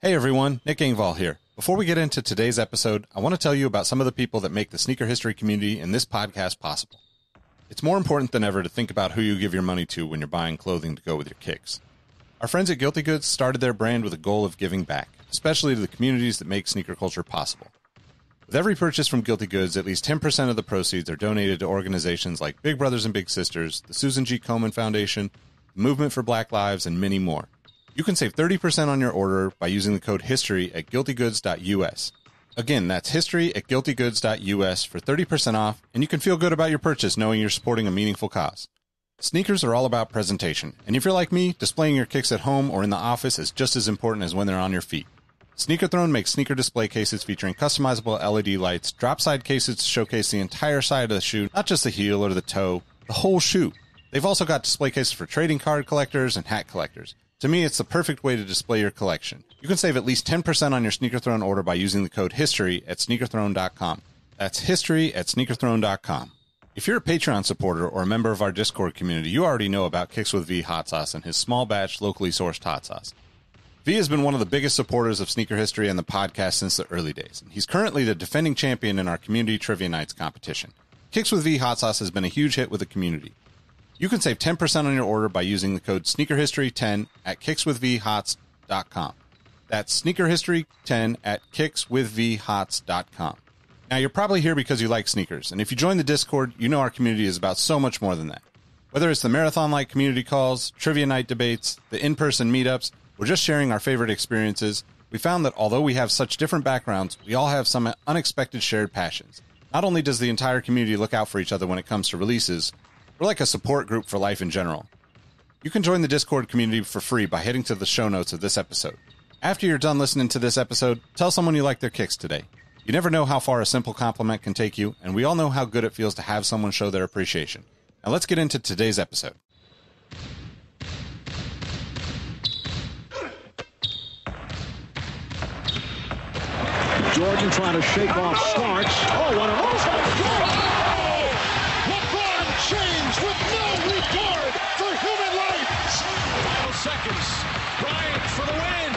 Hey everyone, Nick Engvall here. Before we get into today's episode, I want to tell you about some of the people that make the sneaker history community and this podcast possible. It's more important than ever to think about who you give your money to when you're buying clothing to go with your kicks. Our friends at Guilty Goods started their brand with a goal of giving back, especially to the communities that make sneaker culture possible. With every purchase from Guilty Goods, at least 10% of the proceeds are donated to organizations like Big Brothers and Big Sisters, the Susan G. Komen Foundation, the Movement for Black Lives, and many more. You can save 30% on your order by using the code HISTORY at guiltygoods.us. Again, that's history at guiltygoods.us for 30% off, and you can feel good about your purchase knowing you're supporting a meaningful cause. Sneakers are all about presentation, and if you're like me, displaying your kicks at home or in the office is just as important as when they're on your feet. Sneaker Throne makes sneaker display cases featuring customizable LED lights, drop-side cases to showcase the entire side of the shoe, not just the heel or the toe, the whole shoe. They've also got display cases for trading card collectors and hat collectors. To me, it's the perfect way to display your collection. You can save at least 10% on your Sneaker Throne order by using the code HISTORY at sneakerthrone.com. That's history at sneakerthrone.com. If you're a Patreon supporter or a member of our Discord community, you already know about Kicks with V hot sauce and his small batch, locally sourced hot sauce. V has been one of the biggest supporters of sneaker history and the podcast since the early days. He's currently the defending champion in our community trivia nights competition. Kicks with V hot sauce has been a huge hit with the community. You can save 10% on your order by using the code SneakerHistory10 at kickswithvhots.com. That's SneakerHistory10 at kickswithvhots.com. Now, you're probably here because you like sneakers, and if you join the Discord, you know our community is about so much more than that. Whether it's the marathon-like community calls, trivia night debates, the in-person meetups, or just sharing our favorite experiences, we found that although we have such different backgrounds, we all have some unexpected shared passions. Not only does the entire community look out for each other when it comes to releases, we're like a support group for life in general. You can join the Discord community for free by heading to the show notes of this episode. After you're done listening to this episode, tell someone you like their kicks today. You never know how far a simple compliment can take you, and we all know how good it feels to have someone show their appreciation. Now let's get into today's episode. Jordan trying to shake off Starks. Oh, what a move! James with no regard for human life. Final seconds. Bryant for the win.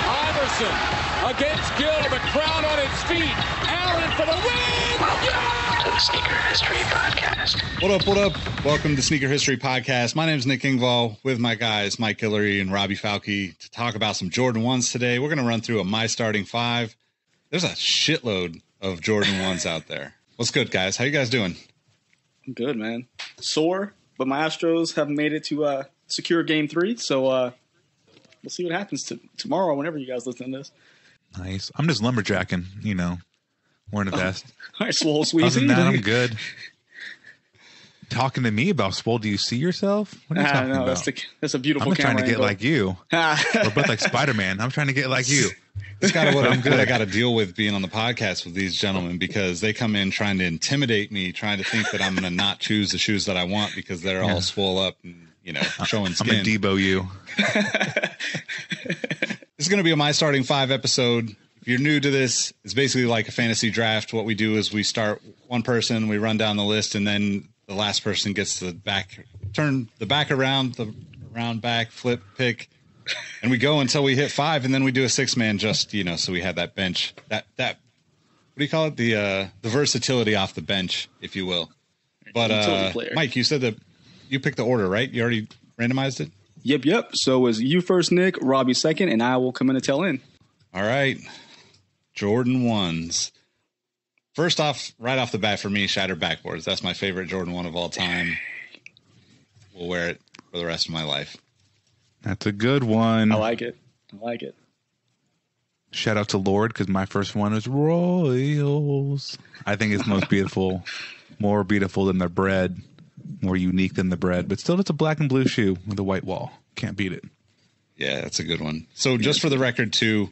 Iverson against Gill. The crowd on its feet. Allen for the win. Welcome to the Sneaker History Podcast. What up, what up? Welcome to Sneaker History Podcast. My name is Nick Engvall with my guys, Mike Guillory and Robbie Falke, to talk about some Jordan 1s today. We're going to run through a My Starting 5. There's a shitload of Jordan 1s out there. What's good, guys? How you guys doing? I'm good, man. Sore, but my Astros have made it to secure Game 3, so we'll see what happens tomorrow whenever you guys listen to this. Nice. I'm just lumberjacking, wearing a vest. All right, Swole Sweezy. Other than that, I'm good. Talking to me about Swole, do you see yourself? What are you talking about? That's a beautiful I'm camera trying to get angle. like you. We're both like Spider-Man. I'm trying to get like you. That's kind of what I got to deal with being on the podcast with these gentlemen, because they come in trying to intimidate me, trying to think that I'm going to not choose the shoes that I want because they're all swole up and, showing skin. I'm going to Debo you. This is going to be a My Starting 5 episode. If you're new to this, it's basically like a fantasy draft. What we do is we start one person, we run down the list, and then the last person gets turn the back around, the round back, flip, pick, and we go until we hit 5, and then we do a 6-man just, so we have that bench, that what do you call it? The versatility off the bench, if you will. But Mike, you said that you picked the order, right? You already randomized it? Yep. So it was you first, Nick, Robbie second, and I will come in and tail in. All right. Jordan 1s. First off, right off the bat for me, Shattered Backboards. That's my favorite Jordan 1 of all time. We'll wear it for the rest of my life. That's a good one. I like it. Shout out to Lord, because my first one is Royals. I think it's most beautiful, more beautiful than the bread, more unique than the bread, but still it's a black and blue shoe with a white wall. Can't beat it. Yeah, that's a good one. So just for the record, too,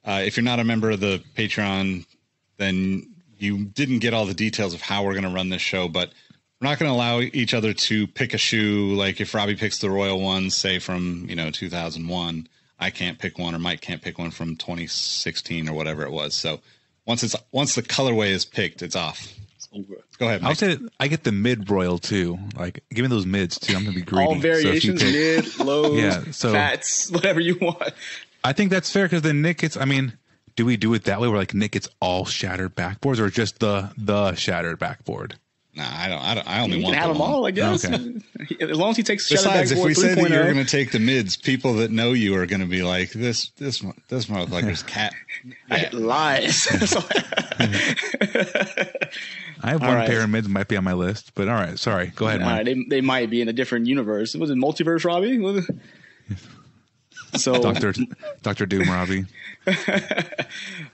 if you're not a member of the Patreon, then you didn't get all the details of how we're going to run this show, but we're not going to allow each other to pick a shoe. Like if Robbie picks the Royal ones, say from, 2001, I can't pick one, or Mike can't pick one from 2016 or whatever it was. So once the colorway is picked, it's off. Go ahead, Mike. I'll say I get the mid royal too. Like, give me those mids too. I'm gonna be greedy. All variations, so mid, low, fats, whatever you want. I think that's fair because then Nick gets. I mean, do we do it that way where like Nick gets all shattered backboards or just the shattered backboard? Nah, I don't. I only You want can have them all, I guess. Okay. As long as he takes shattered Besides, if backboard we say that you're 3.0. going to take the mids, people that know you are going to be like, this motherfucker's cat. Yeah. Lies. I have All one right. pair of mids might be on my list, but all right, sorry. Go ahead, All Mike. right, they might be in a different universe. Was it multiverse, Robbie? Was it? So Dr. Doom, Robbie.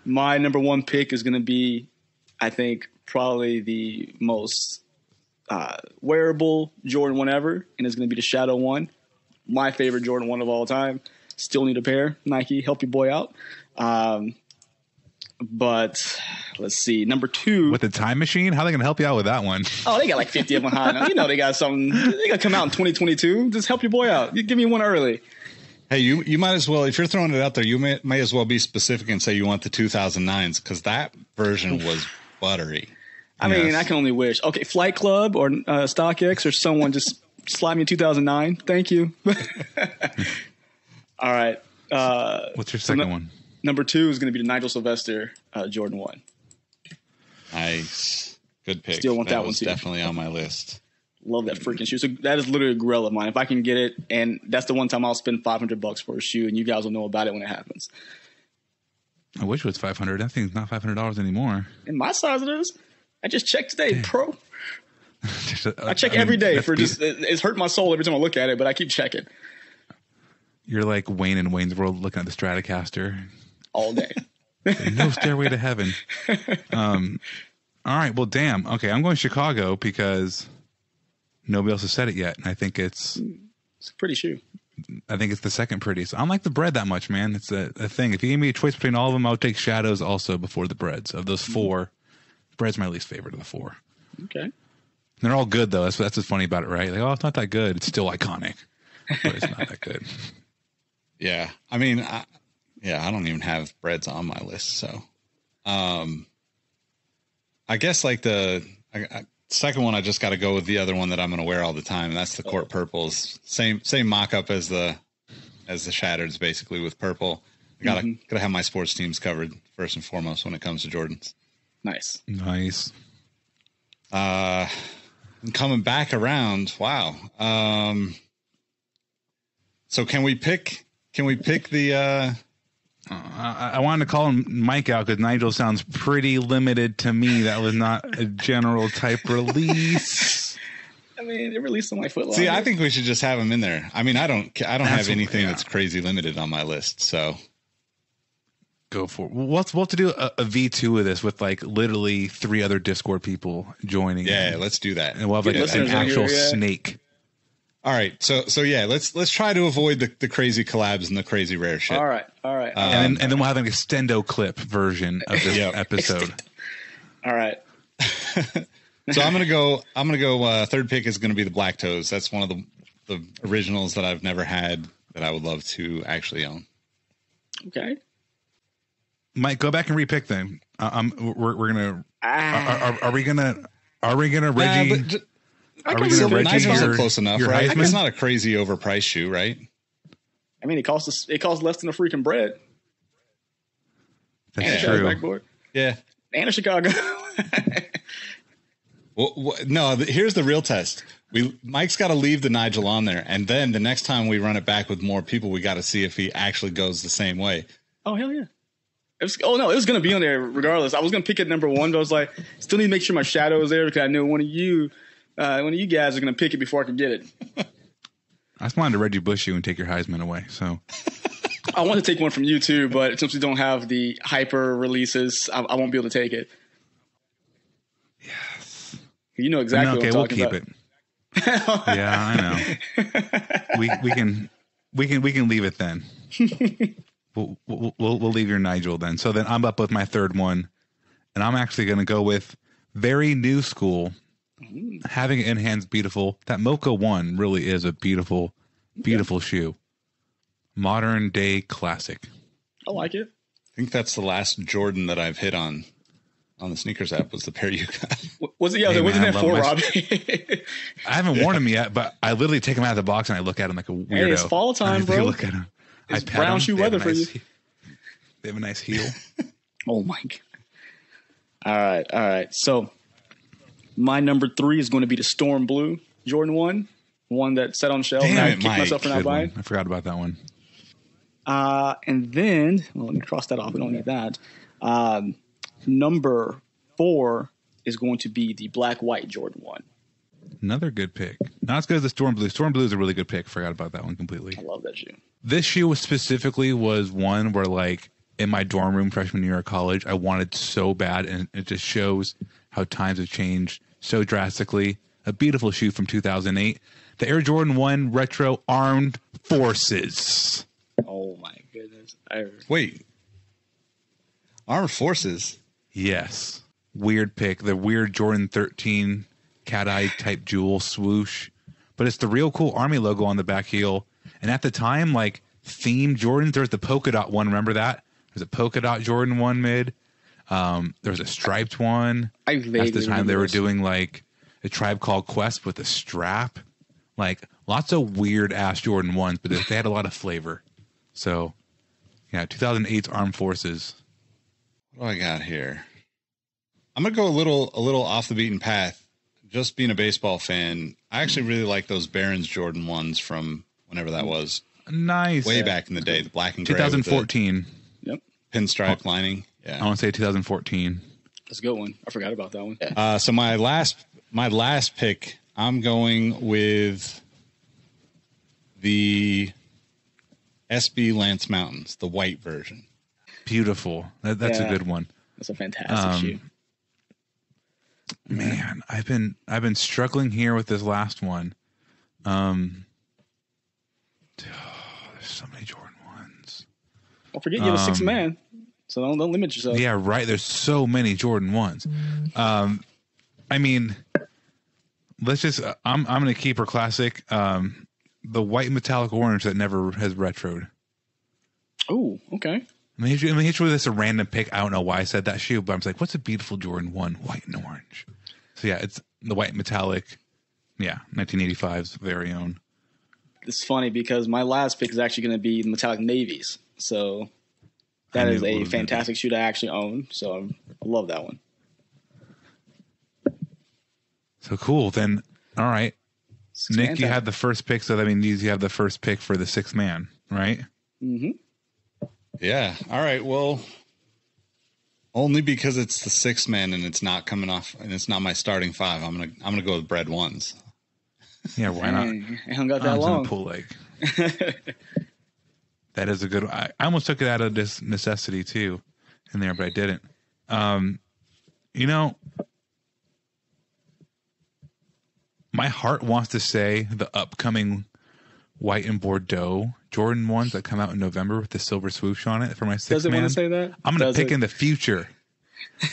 my number one pick is going to be, I think, probably the most wearable Jordan 1 ever, and it's going to be the Shadow 1. My favorite Jordan 1 of all time. Still need a pair. Nike, help your boy out. But let's see. Number 2. With the time machine, how are they going to help you out with that one? Oh, they got like 50 of them high now. You know they got something. They got to come out in 2022. Just help your boy out. Give me one early. Hey, you might as well, if you're throwing it out there, you may as well be specific and say you want the 2009s because that version was buttery. I mean, I can only wish. Okay, Flight Club or StockX or someone just slide me in 2009. Thank you. All right. What's your second one? Number 2 is going to be the Nigel Sylvester Jordan 1. Nice. Good pick. Still want that one was too. definitely on my list. Love that freaking shoe. So that is literally a grill of mine. If I can get it, and that's the one time I'll spend $500 for a shoe, and you guys will know about it when it happens. I wish it was $500. That thing's not $500 anymore. In my size, it is. I just checked today, bro. I check mean, every day that's for just. It's hurt my soul every time I look at it, but I keep checking You're like Wayne in Wayne's World looking at the Stratocaster. all day. No stairway to heaven. All right. Well, damn. Okay. I'm going Chicago because nobody else has said it yet. And I think it's It's a pretty shoe. the second prettiest. I don't like the bread that much, man. It's a thing. If you gave me a choice between all of them, I would take Shadows also before the breads. Of those 4, bread's my least favorite of the 4. Okay. They're all good though. That's what's funny about it, right? Like, oh, it's not that good. It's still iconic, but it's not that good. Yeah. I mean, I don't even have breads on my list. So, I guess like the second one, I just got to go with the other one that I'm going to wear all the time. And that's the Court Purples. Same mock-up as the Shattereds, basically, with purple. I gotta have my sports teams covered first and foremost when it comes to Jordans. Nice. Coming back around. Wow. So can we pick the, I wanted to call him Mike out because Nigel sounds pretty limited to me. That was not a general type release. I mean, they released on my Foot Locker. see, I think we should just have him in there. I mean, I don't have anything that's crazy limited on my list. So Go for it. We'll have to do a V2 of this with like literally 3 other Discord people joining. yeah, in. let's do that. And we'll have like an listeners in actual here, yeah. snake. All right. So yeah, let's try to avoid the crazy collabs and the crazy rare shit. All right. And then we'll have an extendo clip version of this Yep. episode. All right. So I'm gonna go. Third pick is gonna be the Black Toes. That's one of the originals that I've never had that I would love to actually own. Okay. Mike, go back and repick them. We're gonna. Are we gonna Reggie? Are we gonna Reggie Nigel's your, close enough, your right? Heisman? It's not a crazy overpriced shoe, right? I mean, it costs less than a freaking bread. That's And a true. backboard. Yeah. And a Chicago. Well, no. Here's the real test. Mike's got to leave the Nigel on there, and then the next time we run it back with more people, we got to see if he actually goes the same way. Oh, hell yeah. It was going to be on there regardless. I was going to pick it number 1, but I was like, still need to make sure my Shadow is there because I knew one of you guys are going to pick it before I could get it. I just wanted to Reggie Bush you and take your Heisman away. So I want to take one from you too, but since we don't have the hyper releases, I won't be able to take it. yes, You know exactly okay, what I'm we'll talking keep about. it. Yeah, I know. we can leave it then. We'll leave your Nigel then. So then I'm up with my third one, and I'm actually going to go with very new school. Having it in hands, beautiful. That Mocha 1 really is a beautiful shoe. Modern day classic. I like it. I think that's the last Jordan that I've hit on on the sneakers app was the pair you got. Was it? Yeah, Hey, wasn't man, that I for love Robbie? I haven't worn them yet, but I literally take them out of the box and I look at them like a weirdo. Hey, it's fall time, I bro. Look at them. It's I pet brown them. shoe They have weather a for nice you. They have a nice heel. Oh my god! All right. So my number 3 is going to be the Storm Blue Jordan 1 that sat on the shelf. Damn and I it, kicked Mike. myself for not Good buying. one. I forgot about that one. And then, well, let me cross that off. We don't need that. Number 4 is going to be the black-white Jordan 1. Another good pick. Not as good as the Storm Blue. Storm Blue is a really good pick. Forgot about that one completely. I love that shoe. This shoe was one where, like, in my dorm room freshman year of college, I wanted so bad, and it just shows how times have changed so drastically. A beautiful shoe from 2008. The Air Jordan 1 Retro Armed Forces. Oh my goodness! Wait. Armed Forces? Yes. Weird pick. The weird Jordan 13 cat eye type jewel swoosh. But it's the real cool Army logo on the back heel. And at the time, like, themed Jordans, there was the polka dot one. Remember that? There's a polka dot Jordan 1 mid. There was a striped one. I At vaguely the time, they remember were this. doing, like, a Tribe Called Quest with a strap. Like, lots of weird-ass Jordan 1s, but they had a lot of flavor. So, yeah, 2008's Armed Forces. What do I got here? I'm gonna go a little off the beaten path. Just being a baseball fan, I actually really like those Barons Jordan 1s from whenever that was. Nice. Way back in the day, the black and gray with 2014. Yep, the pinstripe lining. I Yeah. want to say 2014. that's a good one. I forgot about that one. So my last pick, I'm going with the SB Lance Mountains, the white version. Beautiful. That's a Yeah. good one. That's a fantastic shoe. Man, I've been struggling here with this last one. There's so many Jordan 1s. Don't forget you have a 6th man, so don't limit yourself. Yeah, right. There's so many Jordan 1s. I mean, let's just. I'm gonna keep her classic. The white metallic orange that never has retroed. Oh, okay. I mean, it's really just a random pick. I don't know why I said that shoe, but I'm just like, what's a beautiful Jordan 1, white and orange? So yeah, it's the white metallic. Yeah, 1985's very own. It's funny because my last pick is actually going to be the metallic navies. So that is a fantastic shoe to actually own. So I love that one. So cool. Then, all right. It's Nick, fantastic. you had the first pick, so that means you have the first pick for the 6th man, right? Mm-hmm. Yeah. All right. Well, only because it's the 6th man and it's not coming off and it's not my starting 5. I'm gonna go with bread 1s. Yeah, why not? I don't got that Arms and long. a pull leg. That is a good one. I almost took it out of this necessity too in there, but I didn't. You know, my heart wants to say the upcoming white and Bordeaux Jordan 1s that come out in November with the silver swoosh on it for my 6th Does it man. want to say that? I'm going Does to pick it? in the future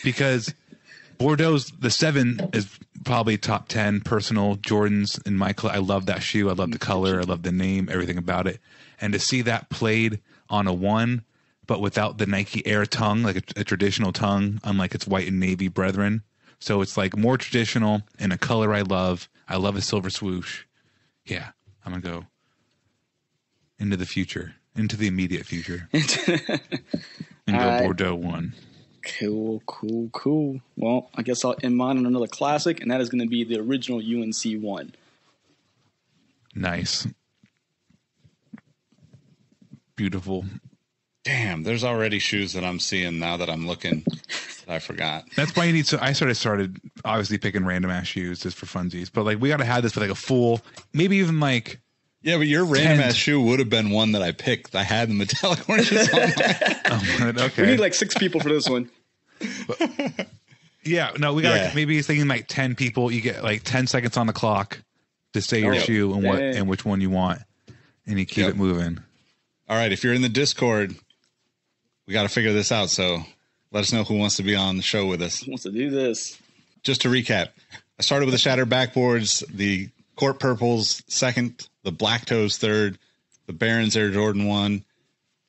because Bordeaux's the 7 is probably top 10 personal Jordans in my I love that shoe. I love the color. I love the name, everything about it. And to see that played on a 1, but without the Nike Air tongue, like a traditional tongue, unlike its white and navy brethren. So it's like more traditional in a color I love. I love a silver swoosh. Yeah, I'm going to go into the future, into the immediate future, and go right. Bordeaux 1. Cool. Well, I guess I'll end mine on another classic, and that is going to be the original UNC 1. Nice. Beautiful. Damn, there's already shoes that I'm seeing now that I'm looking that I forgot. That's why you need to. I started obviously picking random ass shoes just for funsies, but like we got to have this with like a full, maybe even like. Yeah, but your random 10. ass shoe would have been one that I picked. I had the metallic oranges on mine. Okay. We need like 6 people for this one. Yeah, no, we got Yeah. like, maybe he's thinking like 10 people. You get like 10 seconds on the clock to say your Oh, shoe and what dang. and which one you want, and you keep Yep. it moving. All right, if you're in the Discord, we got to figure this out. So let us know who wants to be on the show with us. Who wants to do this? Just to recap, I started with the Shattered Backboards, the Court Purples 2nd, the Black Toes 3rd, the Barons Air Jordan 1,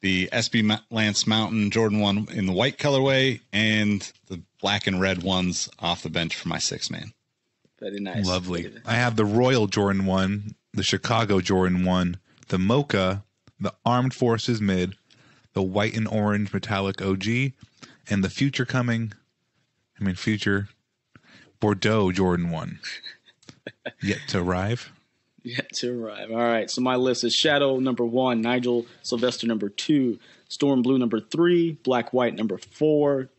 the SB Lance Mountain Jordan 1 in the white colorway, and the black and red ones off the bench for my 6-man. Very nice. Lovely. I have the Royal Jordan 1, the Chicago Jordan 1, the Mocha, the Armed Forces Mid, the white and orange metallic OG, and the future Bordeaux Jordan 1. Yet to arrive. Yet to arrive. All right. So my list is Shadow number 1, Nigel Sylvester number 2, Storm Blue number 3, Black White number 4,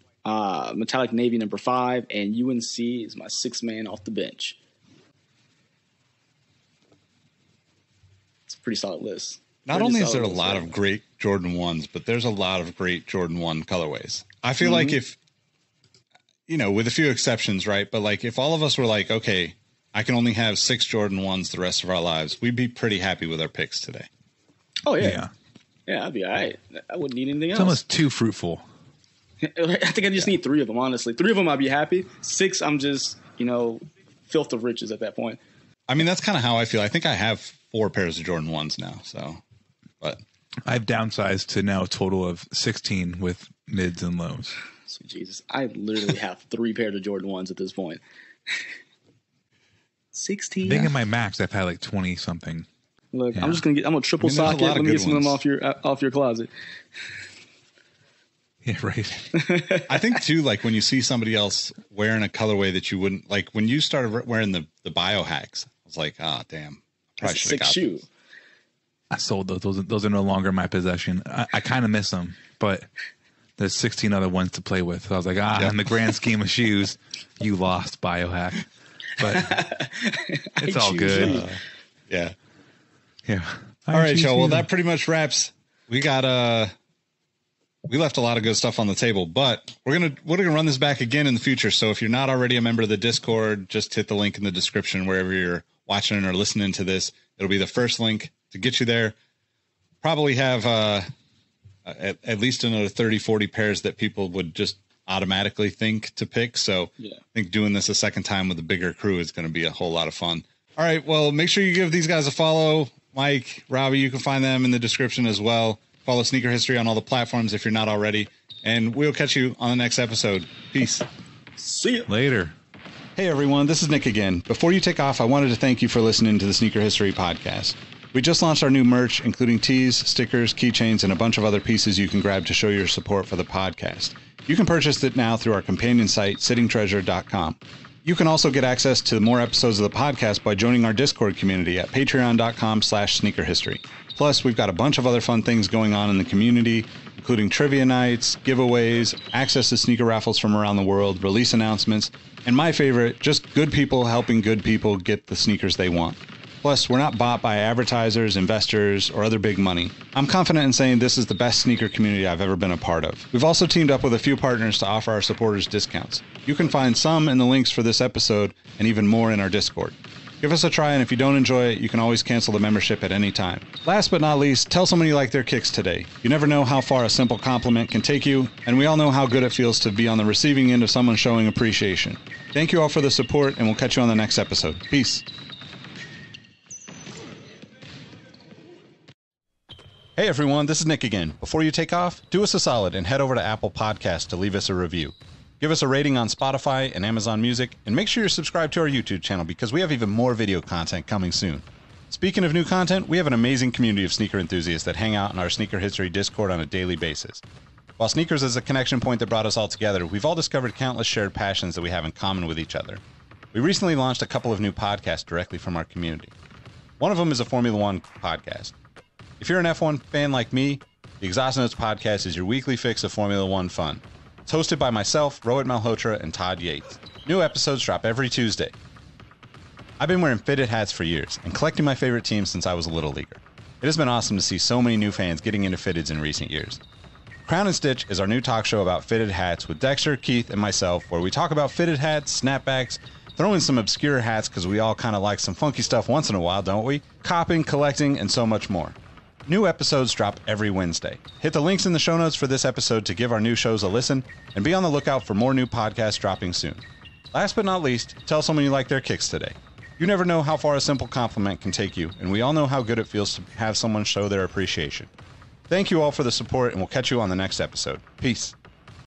Metallic Navy number 5, and UNC is my 6-man off the bench. It's a pretty solid list. Not only is there a lot of great Jordan 1s, but there's a lot of great Jordan 1 colorways. I feel like if, with a few exceptions, right? But like if all of us were like, okay, I can only have 6 Jordan 1s the rest of our lives, we'd be pretty happy with our picks today. Oh, yeah. Yeah, I'd be all right. I wouldn't need anything else. It's almost too fruitful. I think I just need 3 of them, honestly. 3 of them, I'd be happy. 6, I'm just, filth of riches at that point. I mean, that's kind of how I feel. I think I have 4 pairs of Jordan 1s now, so. But I've downsized to now a total of 16 with mids and lows. Sweet Jesus. I literally have 3 pairs of Jordan 1s at this point. 16. I think in my max, I've had like 20 something. Look, yeah. I'm gonna triple sock it. Let me get some of them off your closet. Yeah, right. I think too, like when you see somebody else wearing a colorway that you wouldn't like, when you started wearing the biohacks, I was like, damn, probably should have got shoe. Those. I sold those. Those are no longer in my possession. I kind of miss them, but there's 16 other ones to play with. So I was like, in the grand scheme of shoes, you lost biohack. But it's all good. Yeah. Yeah. All right, y'all. Well, that pretty much wraps. We left a lot of good stuff on the table, but we're gonna run this back again in the future. So if you're not already a member of the Discord, just hit the link in the description wherever you're watching or listening to this. It'll be the first link to get you there. Probably have at least another 30, 40 pairs that people would just automatically think to pick. So yeah. I think doing this a second time with a bigger crew is going to be a whole lot of fun. All right. Well, make sure you give these guys a follow. Mike, Robbie, you can find them in the description as well. Follow Sneaker History on all the platforms if you're not already. And we'll catch you on the next episode. Peace. See you later. Hey, everyone. This is Nick again. Before you take off, I wanted to thank you for listening to the Sneaker History Podcast. We just launched our new merch, including tees, stickers, keychains, and a bunch of other pieces you can grab to show your support for the podcast. You can purchase it now through our companion site, sittingtreasure.com. You can also get access to more episodes of the podcast by joining our Discord community at patreon.com/sneakerhistory. Plus, we've got a bunch of other fun things going on in the community, including trivia nights, giveaways, access to sneaker raffles from around the world, release announcements, and my favorite, just good people helping good people get the sneakers they want. Plus, we're not bought by advertisers, investors, or other big money. I'm confident in saying this is the best sneaker community I've ever been a part of. We've also teamed up with a few partners to offer our supporters discounts. You can find some in the links for this episode and even more in our Discord. Give us a try, and if you don't enjoy it, you can always cancel the membership at any time. Last but not least, tell someone you like their kicks today. You never know how far a simple compliment can take you, and we all know how good it feels to be on the receiving end of someone showing appreciation. Thank you all for the support, and we'll catch you on the next episode. Peace. Hey everyone, this is Nick again. Before you take off, do us a solid and head over to Apple Podcasts to leave us a review. Give us a rating on Spotify and Amazon Music, and make sure you're subscribed to our YouTube channel because we have even more video content coming soon. Speaking of new content, we have an amazing community of sneaker enthusiasts that hang out in our Sneaker History Discord on a daily basis. While sneakers is a connection point that brought us all together, we've all discovered countless shared passions that we have in common with each other. We recently launched a couple of new podcasts directly from our community. One of them is a Formula One podcast. If you're an F1 fan like me, the Exhaust Notes podcast is your weekly fix of Formula One fun. It's hosted by myself, Rohit Malhotra, and Todd Yates. New episodes drop every Tuesday. I've been wearing fitted hats for years and collecting my favorite teams since I was a little leaguer. It has been awesome to see so many new fans getting into fitteds in recent years. Crown and Stitch is our new talk show about fitted hats with Dexter, Keith, and myself, where we talk about fitted hats, snapbacks, throw in some obscure hats because we all kind of like some funky stuff once in a while, don't we? Copping, collecting, and so much more. New episodes drop every Wednesday. Hit the links in the show notes for this episode to give our new shows a listen, and be on the lookout for more new podcasts dropping soon. Last but not least, tell someone you like their kicks today. You never know how far a simple compliment can take you, and we all know how good it feels to have someone show their appreciation. Thank you all for the support, and we'll catch you on the next episode. Peace.